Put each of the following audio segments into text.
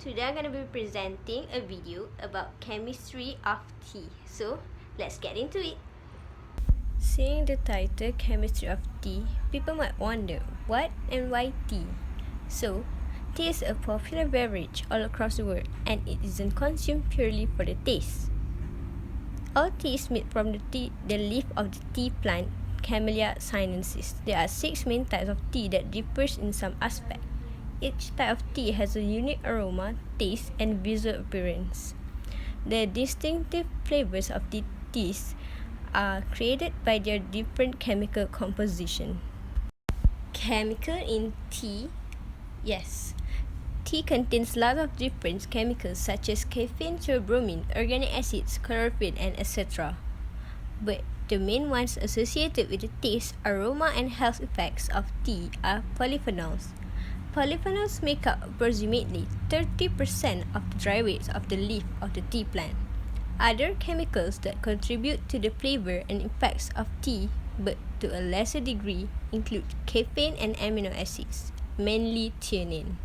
Today I'm going to be presenting a video about chemistry of tea. So let's get into it. Seeing the title Chemistry of Tea, people might wonder what and why tea. So, tea is a popular beverage all across the world and it isn't consumed purely for the taste. All tea is made from the leaf of the tea plant Camellia sinensis. There are 6 main types of tea that differs in some aspect. Each type of tea has a unique aroma, taste, and visual appearance. The distinctive flavors of the teas are created by their different chemical composition. Chemical in tea? Yes. Tea contains lots of different chemicals such as caffeine, theobromine, organic acids, chlorophyll, and etc. But the main ones associated with the taste, aroma, and health effects of tea are polyphenols. Polyphenols make up approximately 30% of the dry weight of the leaf of the tea plant. Other chemicals that contribute to the flavor and effects of tea, but to a lesser degree, include caffeine and amino acids, mainly theanine.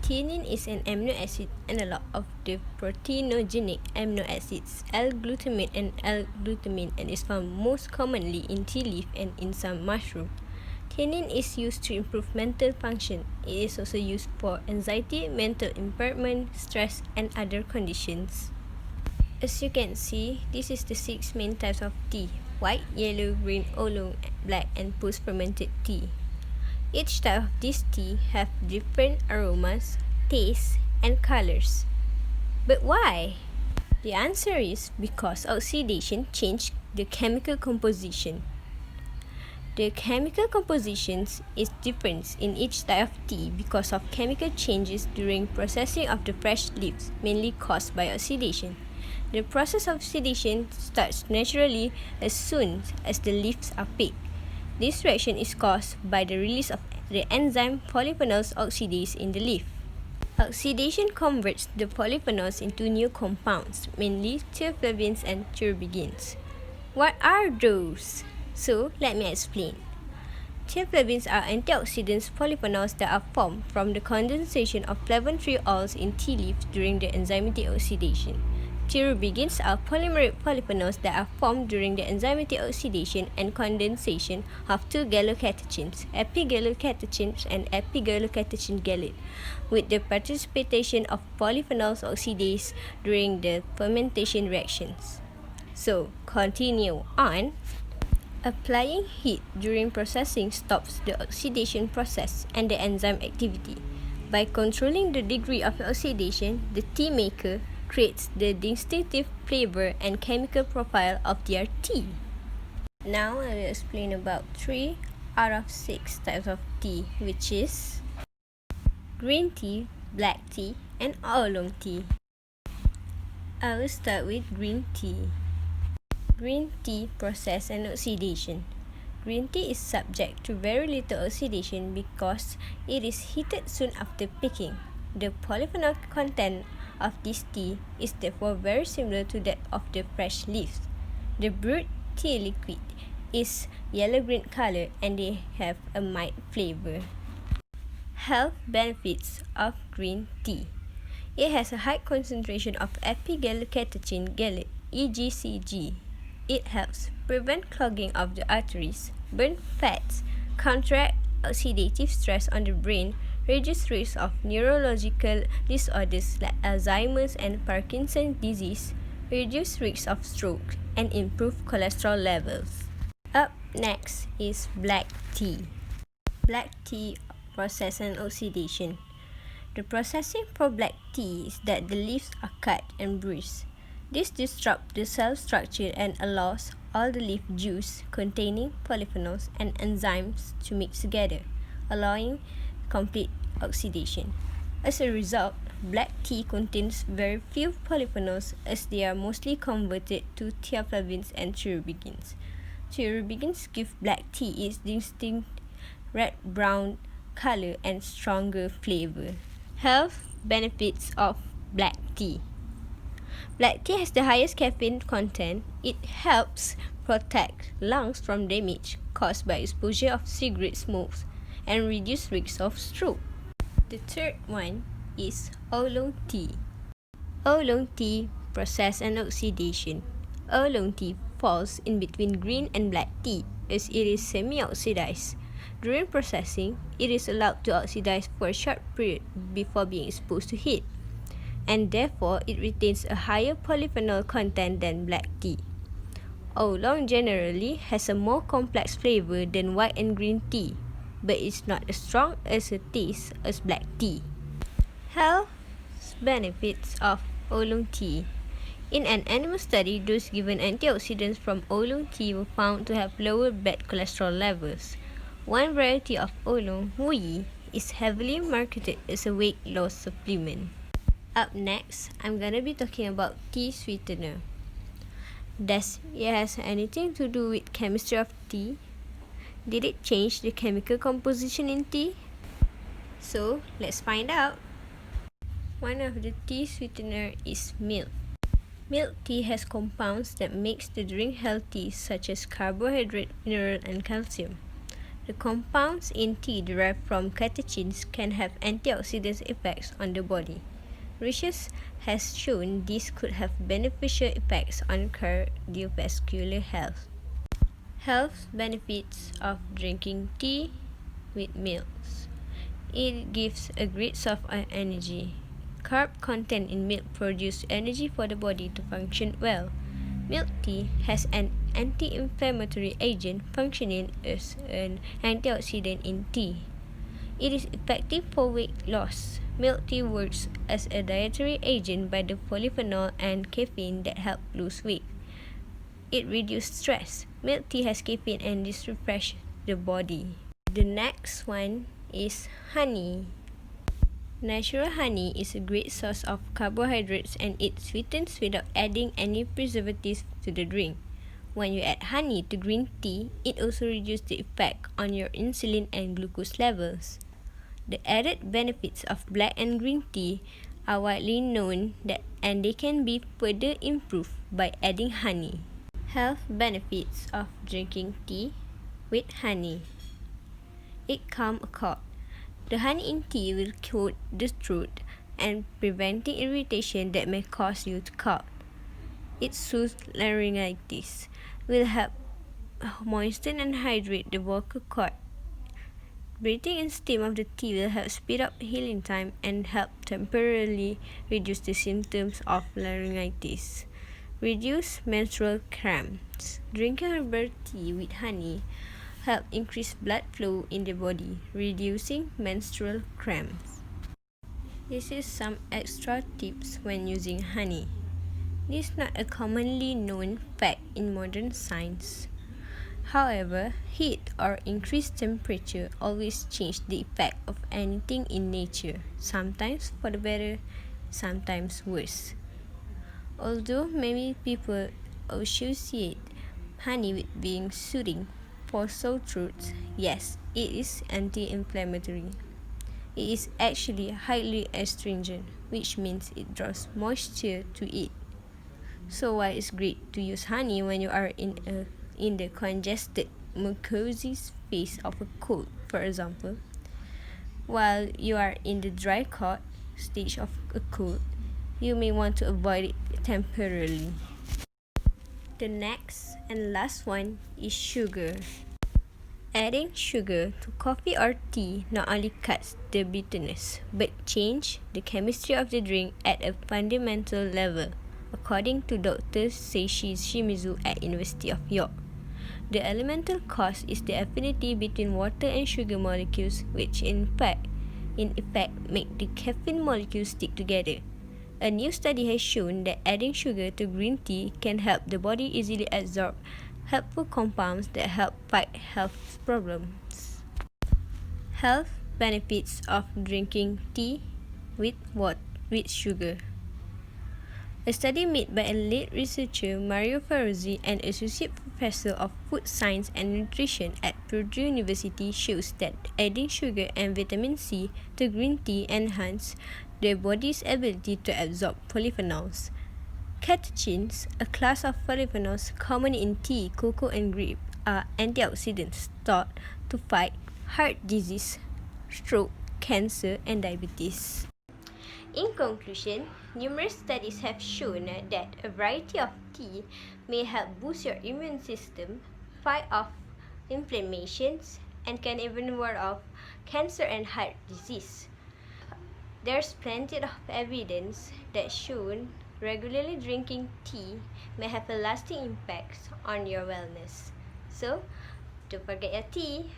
Theanine is an amino acid analog of the proteinogenic amino acids L-glutamate and L-glutamine and is found most commonly in tea leaf and in some mushroom. Theanine is used to improve mental function. It is also used for anxiety, mental impairment, stress, and other conditions. As you can see, this is the 6 main types of tea: white, yellow, green, oolong, black, and post-fermented tea. Each type of this tea have different aromas, tastes, and colors. But why? The answer is because oxidation changed the chemical composition. The chemical compositions is different in each type of tea because of chemical changes during processing of the fresh leaves, mainly caused by oxidation. The process of oxidation starts naturally as soon as the leaves are picked. This reaction is caused by the release of the enzyme polyphenol oxidase in the leaf. Oxidation converts the polyphenols into new compounds, mainly theaflavins and theobromines. What are those? So, let me explain. Theaflavins are antioxidants polyphenols that are formed from the condensation of flavonoids in tea leaves during the enzymatic oxidation. Theobromines are polymeric polyphenols that are formed during the enzymatic oxidation and condensation of 2 gallocatechins, epigallocatechins and epigallocatechin gallate, with the participation of polyphenols oxidase during the fermentation reactions. So, continue on. Applying heat during processing stops the oxidation process and the enzyme activity. By controlling the degree of oxidation, the tea maker creates the distinctive flavor and chemical profile of their tea. Now I will explain about 3 out of 6 types of tea, which is green tea, black tea, and oolong tea. I will start with green tea. Green tea process and oxidation. Green tea is subject to very little oxidation because it is heated soon after picking. The polyphenol content of this tea is therefore very similar to that of the fresh leaves. The brewed tea liquid is yellow-green color and they have a mild flavor. Health benefits of green tea. It has a high concentration of epigallocatechin gallate, EGCG. It helps prevent clogging of the arteries, burn fats, counteract oxidative stress on the brain, reduce risk of neurological disorders like Alzheimer's and Parkinson's disease, reduce risk of stroke, and improve cholesterol levels. Up next is black tea. Black tea process and oxidation. The processing for black tea is that the leaves are cut and bruised. This disrupts the cell structure and allows all the leaf juice containing polyphenols and enzymes to mix together, allowing complete oxidation. As a result, black tea contains very few polyphenols as they are mostly converted to theaflavins and theobromines. Theobromines give black tea its distinct red-brown color and stronger flavor. Health benefits of black tea. Black tea has the highest caffeine content. It helps protect lungs from damage caused by exposure of cigarette smokes and reduce risk of stroke. The third one is oolong tea. Oolong tea process and oxidation. Oolong tea falls in between green and black tea as it is semi-oxidized. During processing, it is allowed to oxidize for a short period before being exposed to heat, and therefore it retains a higher polyphenol content than black tea. Oolong generally has a more complex flavor than white and green tea, but it's not as strong as a taste as black tea. Health benefits of oolong tea. In an animal study, those given antioxidants from oolong tea were found to have lower bad cholesterol levels. One variety of oolong, Wuyi, is heavily marketed as a weight loss supplement. Up next, I'm gonna be talking about tea sweetener. Does it has anything to do with chemistry of tea? Did it change the chemical composition in tea? So, let's find out. One of the tea sweetener is milk. Milk tea has compounds that makes the drink healthy such as carbohydrate, mineral, and calcium. The compounds in tea derived from catechins can have antioxidant effects on the body. Research has shown these could have beneficial effects on cardiovascular health. Health benefits of drinking tea with milk. It gives a great source of energy. Carb content in milk produces energy for the body to function well. Milk tea has an anti-inflammatory agent functioning as an antioxidant in tea. It is effective for weight loss. Milk tea works as a dietary agent by the polyphenol and caffeine that help lose weight. It reduces stress. Milk tea has caffeine and this refreshes the body. The next one is honey. Natural honey is a great source of carbohydrates and it sweetens without adding any preservatives to the drink. When you add honey to green tea, it also reduces the effect on your insulin and glucose levels. The added benefits of black and green tea are widely known and they can be further improved by adding honey. Health benefits of drinking tea with honey. It calms a cough. The honey in tea will coat the throat and preventing irritation that may cause you to cough. It soothes laryngitis, will help moisten and hydrate the vocal cord. Breathing in steam of the tea will help speed up healing time and help temporarily reduce the symptoms of laryngitis. Reduce menstrual cramps. Drinking herbal tea with honey help increase blood flow in the body, reducing menstrual cramps. This is some extra tips when using honey. This is not a commonly known fact in modern science. However, heat or increased temperature always change the effect of anything in nature, sometimes for the better, sometimes worse. Although many people associate honey with being soothing for sore throats, yes, it is anti-inflammatory. It is actually highly astringent, which means it draws moisture to it. So why it's great to use honey when you are in the congested mucosal phase of a cold, for example, while you are in the dry cough stage of a cold, you may want to avoid it temporarily. The next and last one is sugar. Adding sugar to coffee or tea not only cuts the bitterness, but change the chemistry of the drink at a fundamental level, according to Dr. Seishi Shimizu at University of York. The elemental cause is the affinity between water and sugar molecules, which in effect make the caffeine molecules stick together. A new study has shown that adding sugar to green tea can help the body easily absorb helpful compounds that help fight health problems. Health benefits of drinking tea with sugar. A study made by a lead researcher, Mario Ferrozzi, an associate professor of food science and nutrition at Purdue University, shows that adding sugar and vitamin C to green tea enhance the body's ability to absorb polyphenols. Catechins, a class of polyphenols common in tea, cocoa, and grape, are antioxidants thought to fight heart disease, stroke, cancer, and diabetes. In conclusion, numerous studies have shown that a variety of tea may help boost your immune system, fight off inflammations, and can even ward off cancer and heart disease. There's plenty of evidence that shown regularly drinking tea may have a lasting impact on your wellness. So, don't forget your tea.